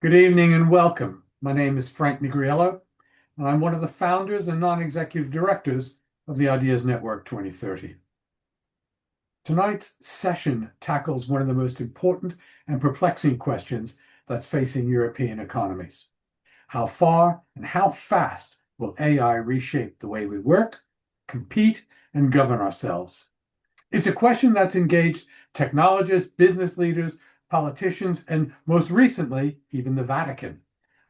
Good evening and welcome. My name is Frank Nigriello, and I'm one of the founders and non-executive directors of the Ideas Network 2030. Tonight's session tackles one of the most important and perplexing questions that's facing European economies. How far and how fast will AI reshape the way we work, compete, and govern ourselves? It's a question that's engaged technologists, business leaders, politicians, and most recently, even the Vatican.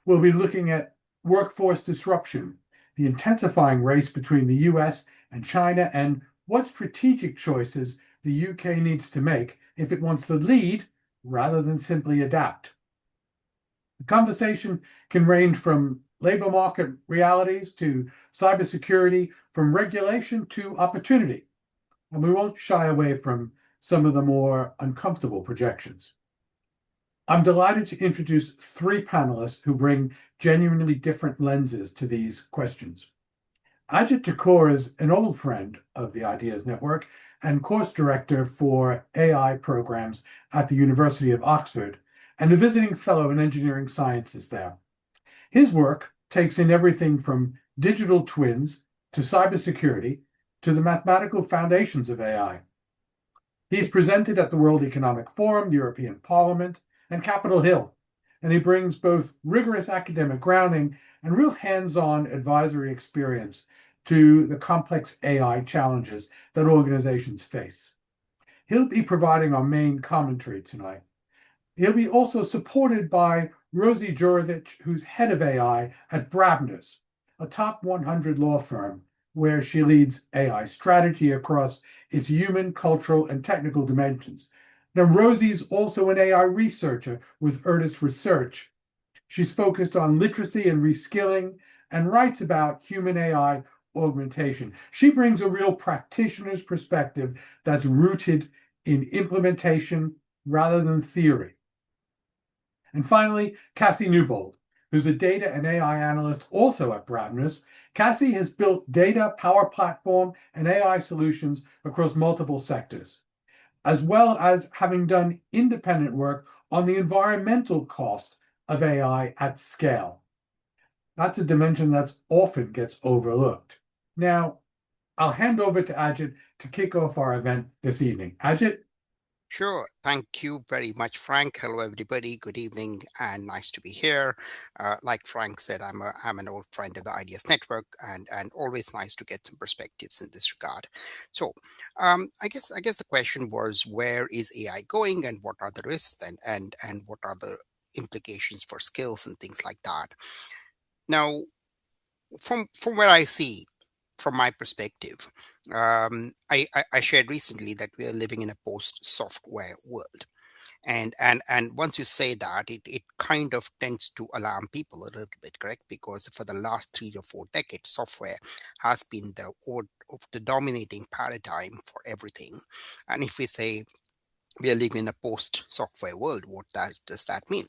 We'll be looking at workforce disruption, the intensifying race between the US and China, and what strategic choices the UK needs to make if it wants to lead rather than simply adapt. The conversation can range from labor market realities to cybersecurity, from regulation to opportunity, and we won't shy away from some of the more uncomfortable projections. I'm delighted to introduce three panelists who bring genuinely different lenses to these questions. Ajit Jacour is an old friend of the Ideas Network and course director for AI programs at the University of Oxford and a visiting fellow in engineering sciences there. His work takes in everything from digital twins to cybersecurity to the mathematical foundations of AI. He's presented at the World Economic Forum, the European Parliament, and Capitol Hill, and he brings both rigorous academic grounding and real hands-on advisory experience to the complex AI challenges that organizations face. He'll be providing our main commentary tonight. He'll be also supported by Rosie Jurovich, who's head of AI at Brabner's, a top 100 law firm where she leads AI strategy across its human, cultural, and technical dimensions. Now, Rosie's also an AI researcher with Ernest Research. She's focused on literacy and reskilling and writes about human AI augmentation. She brings a real practitioner's perspective that's rooted in implementation rather than theory. And finally, Cassie Newbold, who's a data and AI analyst also at Brabner's. Cassie has built data, power platform, and AI solutions across multiple sectors, as well as having done independent work on the environmental cost of AI at scale. That's a dimension that often gets overlooked. Now, I'll hand over to Ajit to kick off our event this evening. Ajit? Sure. Thank you very much, Frank. Hello, everybody. Good evening, and nice to be here. Like Frank said, I'm an old friend of the Ideas Network, and always nice to get some perspectives in this regard. So, I guess the question was, where is AI going, and what are the risks, and what are the implications for skills and things like that. Now, from where I see, from my perspective, I shared recently that we are living in a post-software world. And once you say that, it kind of tends to alarm people a little bit, correct? Because for the last 3 or 4 decades, software has been the dominating paradigm for everything. And if we say we are living in a post-software world, what does that mean?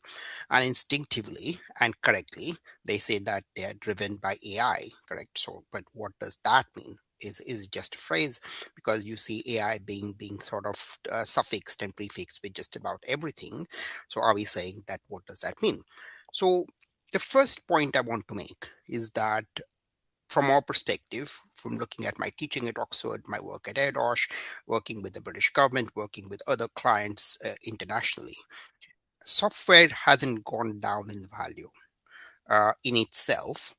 And instinctively and correctly, they say that they are driven by AI, correct? So, but what does that mean? Is it just a phrase? Because you see AI being sort of suffixed and prefixed with just about everything. So, are we saying that? What does that mean? So, the first point I want to make is that from our perspective, from looking at my teaching at Oxford, my work at EDOSH, working with the British government, working with other clients internationally, software hasn't gone down in value in itself,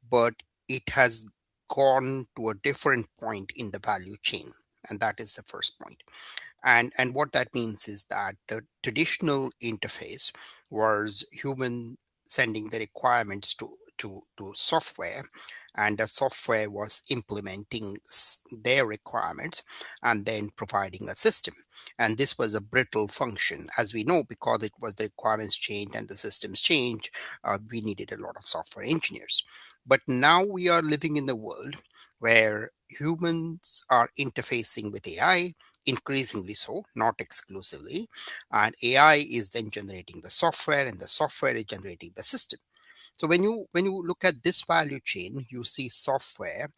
but it has gone to a different point in the value chain. And that is the first point. And what that means is that the traditional interface was human sending the requirements to software, and the software was implementing their requirements and then providing a system. And this was a brittle function, as we know, because it was the requirements changed and the systems changed. We needed a lot of software engineers. But now we are living in a world where humans are interfacing with AI, increasingly so, not exclusively. And AI is then generating the software, and the software is generating the system. So when you look at this value chain, you see software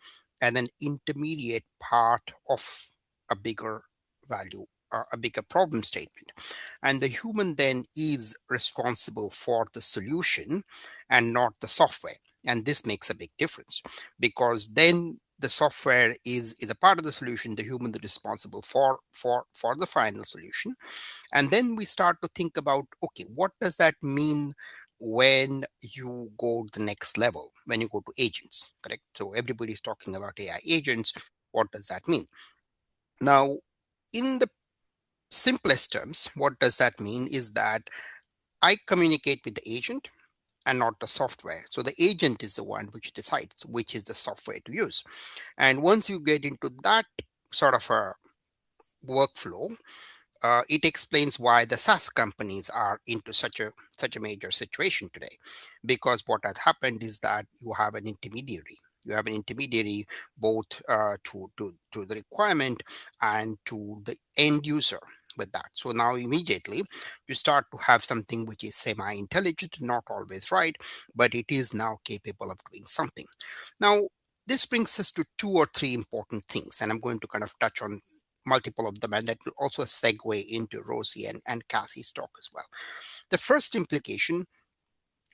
and an intermediate part of a bigger value a bigger problem statement. And the human then is responsible for the solution and not the software. And this makes a big difference, because then the software is a part of the solution, the human is responsible for the final solution. And then we start to think about, okay, what does that mean when you go to the next level, when you go to agents, correct? So everybody's talking about AI agents. What does that mean? Now, in the simplest terms, what does that mean is that I communicate with the agent and not the software. So the agent is the one which decides which is the software to use. And once you get into that sort of a workflow, it explains why the SaaS companies are into such a major situation today. Because what has happened is that you have an intermediary. You have an intermediary both to the requirement and to the end user with that. So now immediately you start to have something which is semi-intelligent, not always right, but it is now capable of doing something. Now, this brings us to two or three important things, and I'm going to kind of touch on multiple of them, and that will also segue into Rosie and Cassie's talk as well. The first implication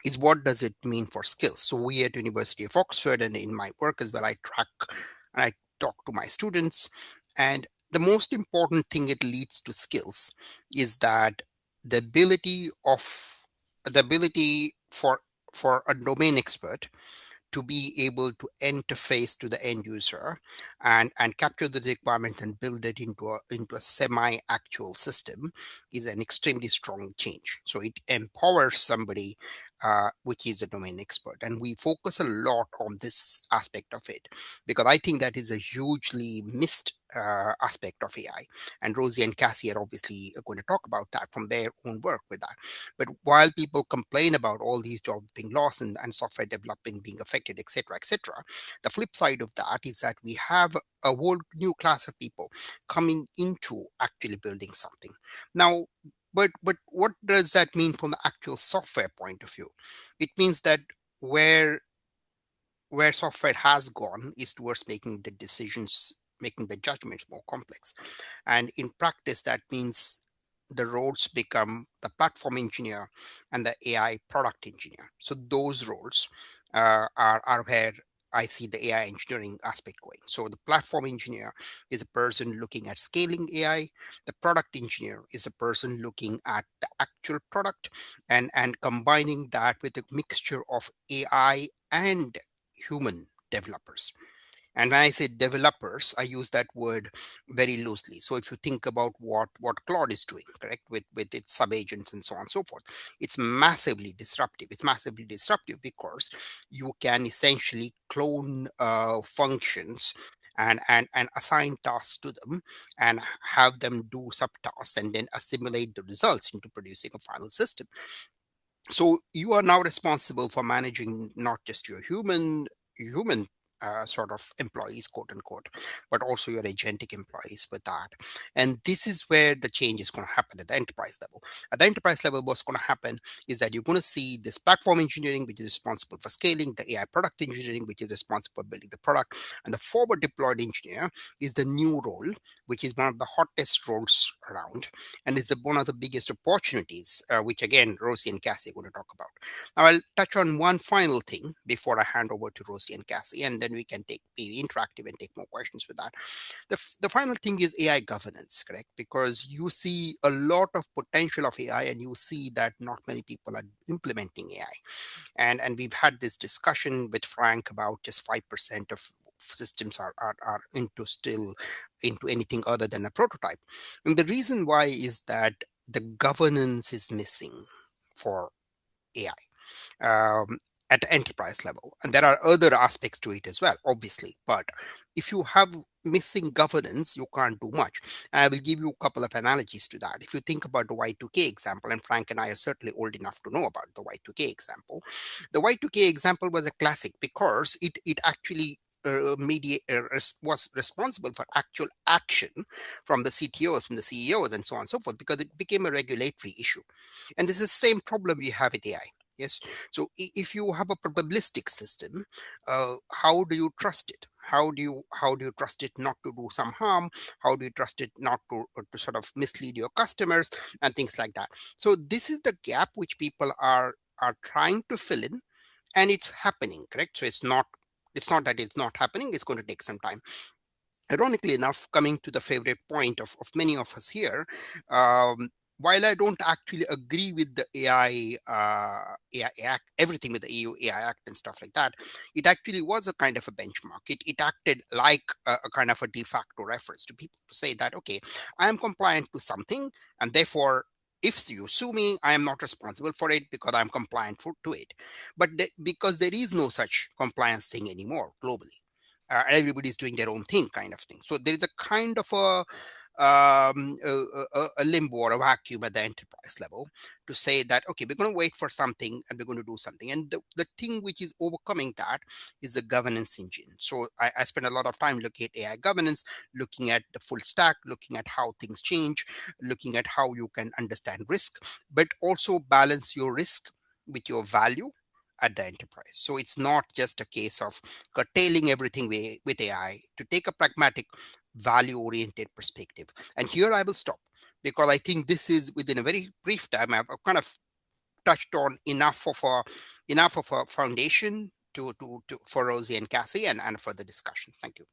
is, what does it mean for skills? So we at University of Oxford, and in my work as well, I track and I talk to my students, and the most important thing it leads to skills is that the ability of the ability for a domain expert to be able to interface to the end user and capture the requirement and build it into a semi-actual system is an extremely strong change. So it empowers somebody which is a domain expert. And we focus a lot on this aspect of it, because I think that is a hugely missed aspect of AI. And Rosie and Cassie are obviously going to talk about that from their own work with that. But while people complain about all these jobs being lost and software development being affected, etc., the flip side of that is that we have a whole new class of people coming into actually building something. Now, but what does that mean from the actual software point of view? It means that where software has gone is towards making the decisions, making the judgments more complex. And in practice, that means the roles become the platform engineer and the AI product engineer. So those roles are where I see the AI engineering aspect going. So the platform engineer is a person looking at scaling AI. The product engineer is a person looking at the actual product and combining that with a mixture of AI and human developers. And when I say developers, I use that word very loosely. So if you think about what Claude is doing, correct, with its subagents and so on and so forth, it's massively disruptive. It's massively disruptive because you can essentially clone functions and assign tasks to them and have them do subtasks and then assimilate the results into producing a final system. So you are now responsible for managing not just your human sort of employees, quote unquote, but also your agentic employees with that. And this is where the change is going to happen at the enterprise level. At the enterprise level, what's going to happen is that you're going to see this platform engineering, which is responsible for scaling, the AI product engineering, which is responsible for building the product, and the forward deployed engineer is the new role, which is one of the hottest roles around, and it's one of the biggest opportunities, which again, Rosie and Cassie are going to talk about. Now, I'll touch on one final thing before I hand over to Rosie and Cassie, and then we can be interactive and take more questions with that. The final thing is AI governance, correct? Because you see a lot of potential of AI, and you see that not many people are implementing AI. And we've had this discussion with Frank about just 5% of systems are into anything other than a prototype. And the reason why is that the governance is missing for AI at the enterprise level. And there are other aspects to it as well, obviously. But if you have missing governance, you can't do much. I will give you a couple of analogies to that. If you think about the Y2K example, and Frank and I are certainly old enough to know about the Y2K example, the Y2K example was a classic because it actually was responsible for actual action from the CTOs, from the CEOs, and so on and so forth, because it became a regulatory issue. And this is the same problem we have with AI. Yes. So if you have a probabilistic system, how do you trust it? How do you trust it not to do some harm? How do you trust it not to sort of mislead your customers and things like that? So this is the gap which people are trying to fill in, and it's happening, correct? So it's not that it's not happening. It's going to take some time. Ironically enough, coming to the favorite point of many of us here, um, while I don't actually agree with the AI Act, everything with the EU AI Act and stuff like that, it actually was a kind of a benchmark. It acted like a kind of a de facto reference to people to say that, okay, I am compliant to something, and therefore, if you sue me, I am not responsible for it because I'm compliant to it. But because there is no such compliance thing anymore globally, everybody's doing their own thing, kind of thing. So there is a kind of a limbo or a vacuum at the enterprise level to say that, okay, we're going to wait for something and we're going to do something. And the thing which is overcoming that is the governance engine. So I spend a lot of time looking at AI governance, looking at the full stack, looking at how things change, looking at how you can understand risk, but also balance your risk with your value at the enterprise. So it's not just a case of curtailing everything with AI, to take a pragmatic, value oriented perspective. And here I will stop, because I think this is, within a very brief time, I've kind of touched on enough of a foundation to for Rosie and Cassie and for the discussions. Thank you.